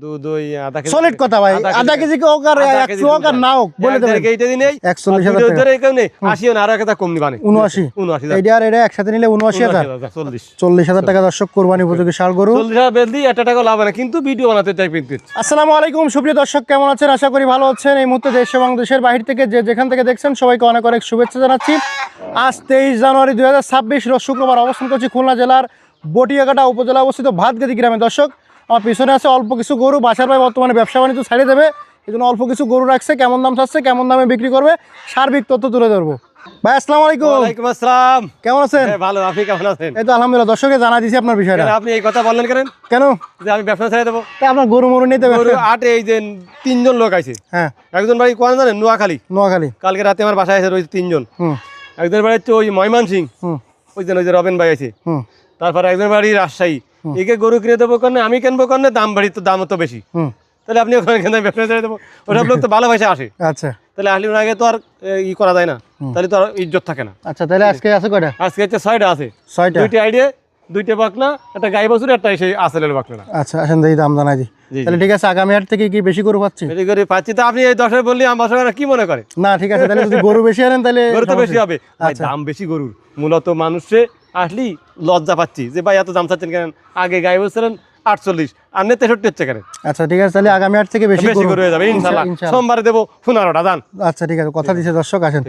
দুধ ওই আধা কেজি সলিড কথা ভাই, আধা কেজি কি হোক আর 100 হোক আর না হোক বলে দেবেন। এইটা দিন এই 41000 টাকা ধরে কেউ নেই 80 না, আরো একটা কম নিবানে 79 এইটা আর এটা একসাথে নিলে 79000 40000 টাকা দর্শক কুরবানি উপযোগী ষাঁড় গরু। 40000 বেলদি একটা টাকা লাভ না, কিন্তু ভিডিও বানাতে চাই কিন্তু। আসসালামু আলাইকুম সুপ্রিয় দর্শক, কেমন আছেন? আশা করি ভালো আছেন। এই মুহূর্তে দেশ এবং দেশের বাইরে থেকে যে যেখান থেকে দেখছেন সবাইকে অনেক অনেক শুভেচ্ছা জানাচ্ছি। আজ 23 জানুয়ারি 2026 রোজ শুক্রবার অবস্থান করছি খুলনা জেলার বটিয়াঘাটা উপজেলা অবস্থিত ভাতগাদি গ্রামে। দর্শক, আমার পিছনে আছে অল্প কিছু গরু। বাসার ভাই বর্তমানে ব্যবসা বাণিজ্য ছাড়িয়ে দেবে, এই জন্য অল্প কিছু গরু রাখছে। কেমন দাম চাচ্ছে, কেমন দামে বিক্রি করবে, সার্বিক তথ্য তুলে ধরবো। ভাই আসসালামু আলাইকুম। ওয়ালাইকুম আসসালাম। কেমন আছেন? ভালো, আপনি কেমন আছেন? এই তো আলহামদুলিল্লাহ। দর্শককে জানা দিয়েছি আপনার বিষয়টা। আপনি এই কথা বললেন কেন? যে আমি ব্যবসা ছেড়ে দেবো? আপনার গরু মরু নিতে গরু আটে এই যে 3 জন লোক আছে। হ্যাঁ, একজন বাড়ি কোন জানেন? নোয়াখালী। কালকে রাতে আমার বাসায় আছে রয়েছে 3 জন। একজন বাড়ি হচ্ছে ওই ময়মনসিং, ওই যে রবেন ভাই আছে। তারপর একজন বাড়ি রাজশাহী। একে গরু কিনে দেবো কেন, আমি কিনবো কেন, দাম বাড়ি তো দাম তো বেশি। তাহলে আপনি ওখানে কেন ব্যবসা ছেড়ে দেবো? ওসব লোক তো ভালোবাসে আসে। আচ্ছা, তাহলে আসলে আগে তো আর ই করা যায় না, তাহলে তো আর ইজ্জত থাকে না। আচ্ছা, তাহলে আজকে আছে কয়টা? আজকে হচ্ছে 6টা আছে। 6টা? 2টি আইডিয়া, 2টে বাকনা, একটা গাই বাছুর, একটা সেই আসলের বাকনা। আচ্ছা, আসেন দেখি দাম জানাই দিই। তাহলে ঠিক আছে, আগামী হাট থেকে কি বেশি গরু পাচ্ছি? বেশি করে পাচ্ছি তো। আপনি এই 10 বললি আমার বাসার কি মনে করে? না ঠিক আছে, তাহলে যদি গরু বেশি আনেন তাহলে গরু তো বেশি হবে। দাম বেশি গরুর, মূলত মানুষে আসলি লজ্জা পাচ্ছি যে ভাই এত দাম চাচ্ছেন কেন? আগে গাই বলছিলেন 48, আর 63 হচ্ছে কেন? আচ্ছা ঠিক আছে, তাহলে আগামী হাট থেকে বেশি গরু হয়ে যাবে ইনশাআল্লাহ। সোমবারে দেবো 15টা দান। আচ্ছা ঠিক আছে, কথা দিছে। দর্শক আসেন।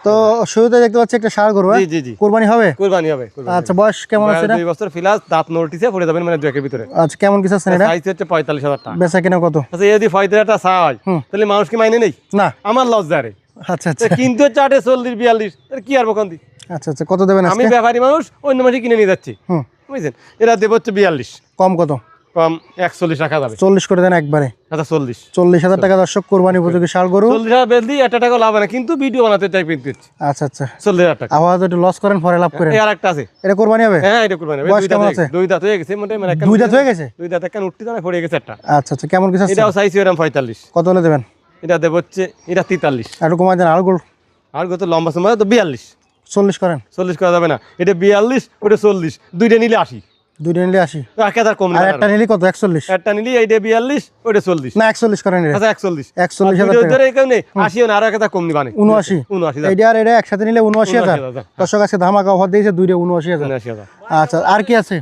তো শুরুতে দেখতে পাচ্ছি একটা ষাঁড় গরু। জি। কুরবানি হবে? কুরবানি হবে। আচ্ছা, বয়স কেমন আছে এটা? 2 বছর ফিলাস, দাঁত নড়তিছে, পড়ে যাবেন মানে 2 এর ভিতরে। আচ্ছা, কেমন কিছু আছে এটা? সাইজ হচ্ছে 45000 টাকা। বেচা কিনা কত? আচ্ছা, এই যদি 45টা চাই তাহলে মানুষ কি মাইনে নেই? না, আমার লজ্জা রে। আচ্ছা আচ্ছা, কিন্তু 40 40 42 কি আর বকন দি। আচ্ছা আচ্ছা, কত দেবেন? আমি ব্যাপারী মানুষ, অন্য মাসে কিনে নিয়ে যাচ্ছি, বুঝছেন? এরা দেব হচ্ছে 42। কম কত? কম 41 রাখা যাবে। 40 করে দেন একবারে। আচ্ছা 40,000 টাকা দর্শক কুরবানি উপযোগী ষাঁড় গরু। 40,000 বেলদি একটা টাকা লাভ না, কিন্তু ভিডিও বানাতে চাই কিন্তু। আচ্ছা আচ্ছা, 40,000 টাকা। আওয়াজ একটু লস করেন, পরে লাভ করেন। আর একটা আছে, এটা কুরবানি হবে? হ্যাঁ এটা কুরবানি হবে। বয়স কেমন আছে? 2 দাঁত হয়ে গেছে মোটামুটি, মানে 2 দাঁত হয়ে গেছে? 2 দাঁত একখান উঠতে জানা পড়ে গেছে একটা। আচ্ছা আচ্ছা, কেমন কিছু আছে? এটাও চাইছি এরকম 45। কত হলে দেবেন? এটা দেব হচ্ছে, এটা 43। একটু কমাই দেন। আর গরু আর কত লম্বা সময় তো 42। 40 করেন। 40 করা যাবে না, এটা 42, ওটা 40, দুইটা নিলে 80। দুইটা নিলে 80। আর কম আর একটা নিলে কত? 41। একটা নিলে এইটা 42, ওটা 40। না 41 করেন। আচ্ছা 41। 41,000 টাকা। ধরে কেউ নেই 80 না, আর একটা কম নিবানে 79। এইটা আর এটা একসাথে নিলে 79,000। দর্শক আজকে ধামাকা অফার দিয়েছে, দুইটা 79,000। আচ্ছা, আর কি আছে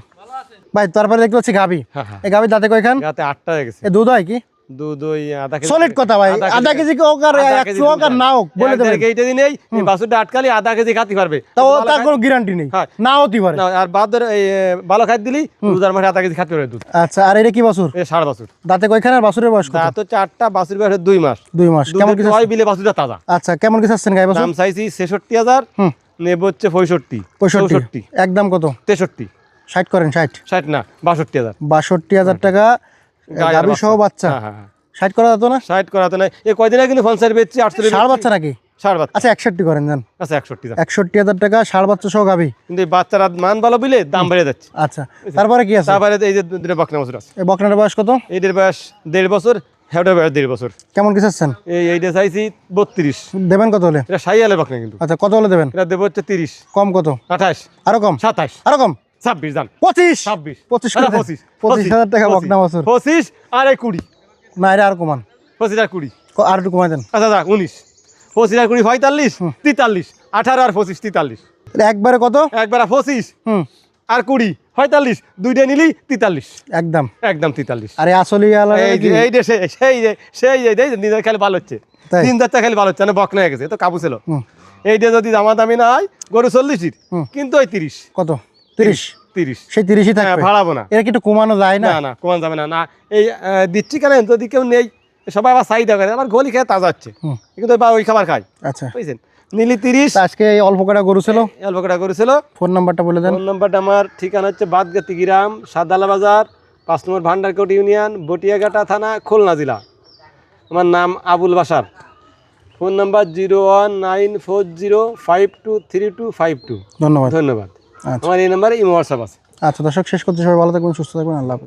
ভাই? তারপরে দেখতে পাচ্ছি গাভী। এই গাভীর দাঁতে কয়খান? দাঁতে 8টা হয়ে গেছে। এই দুধ হয় কি? দুধ ওই আধা কেজি। সলিড কথা ভাই, আধা কেজি কি হোক আর 100 হোক আর না হোক বলে দেবেন। এইটা দিন এই বাছুরটা আটকালি আধা কেজি খাতি পারবে, তাও তার কোনো গ্যারান্টি নেই, না হতে পারে। আর বাদ ধরে এই ভালো খাই দিলি রোজার মাসে আধা কেজি খাতি পারবে দুধ। আচ্ছা, আর এটা কি বাছুর? এই 6.5 বছর। দাঁতে কয়খান আর বাছুরের বয়স কত? দাঁত হচ্ছে 8টা, বাছুর বয়স 2 মাস। 2 মাস। কেমন কিছু ওই বিলে বাছুরটা তাজা। আচ্ছা, কেমন কিছু আসছেন গাই বাছুর? দাম চাইছি 66,000, নেব হচ্ছে 65। একদম কত? 63। 60 করেন। 60 না, 62,000। 62,000 টাকা গাভী সহ বাচ্চা। 60 করা যেত না? 60 করাতে নাই। এই কয়দিন আগে কিন্তু 50 বেচছি, 48 ষাঁড় বাচ্চা নাকি? ষাঁড় বাচ্চা। আচ্ছা 61 করেন যান। আচ্ছা 61। 61,000 টাকা ষাঁড় বাচ্চা সহ গাভী। কিন্তু এই বাচ্চারা মান ভালো বিলে দাম বেড়ে যাচ্ছে। আচ্ছা, তারপরে কি আছে? তারপরে এই যে দুটো বকনা বাছুর আছে। এই বকনাটার বয়স কত? এইটার বয়স 1.5 বছর, হেওটার বয়স 1.5 বছর। কেমন কিছু আসছেন? এইটা চাইছি 32। দেবেন কত হলে? এটা সাইয়ালের বকনা কিন্তু। আচ্ছা, কত হলে দেবেন? এটা দেব হচ্ছে 30। কম কত? 28। আরো কম? 27। আরো কম? 26 জান। 25। 26। 25 আরে 25। 25,000 টাকা বকনা বাছুর। 25 আর 20। না, এটা আর কমান। 25 আর 20। আর একটু কমাই দেন। আচ্ছা 19। 25 আর 20 45, 43, 18 আর 25 43। একবারে কত? একবার 25 আর 20 45, দুইটা নিলি 43। একদম 43। আরে আসলে এই যে সেই দিনের খেলে ভালো হচ্ছে, 3 চারটা খেলে ভালো হচ্ছে না, বকনা হয়ে গেছে তো কাবু ছিল। এইটা যদি দামি না হয় গরু 40, কিন্তু ওই 30। কত? 30। সেই 30ই থাকবে, ভাড়াবো না। এটা কি একটু কমানো যায় না? না কমান যাবে না। এই দিচ্ছি কেন, যদি কেউ নেই সবাই আবার চাহিদা করে, আবার গলি খেয়ে তাজা হচ্ছে, কিন্তু ওই খাবার খায়। আচ্ছা, বুঝছেন? নিলি 30। আজকে এই অল্প কটা গরু ছিল, অল্প কটা গরু ছিল। ফোন নাম্বারটা বলে দেন। ফোন নাম্বারটা আমার ঠিকানা হচ্ছে বাদগাতি গ্রাম, সাদালা বাজার, 5 নম্বর ভান্ডারকোট ইউনিয়ন, বটিয়াঘাটা থানা, খুলনা জেলা। আমার নাম আবুল বাশার। Phone number 01940523252। ধন্যবাদ। আমার এই নাম্বারে ইমো হোয়াটসঅ্যাপ আছে। আচ্ছা দর্শক, শেষ করতে সবাই ভালো থাকবেন, সুস্থ থাকবেন। আল্লাহ হাফেজ।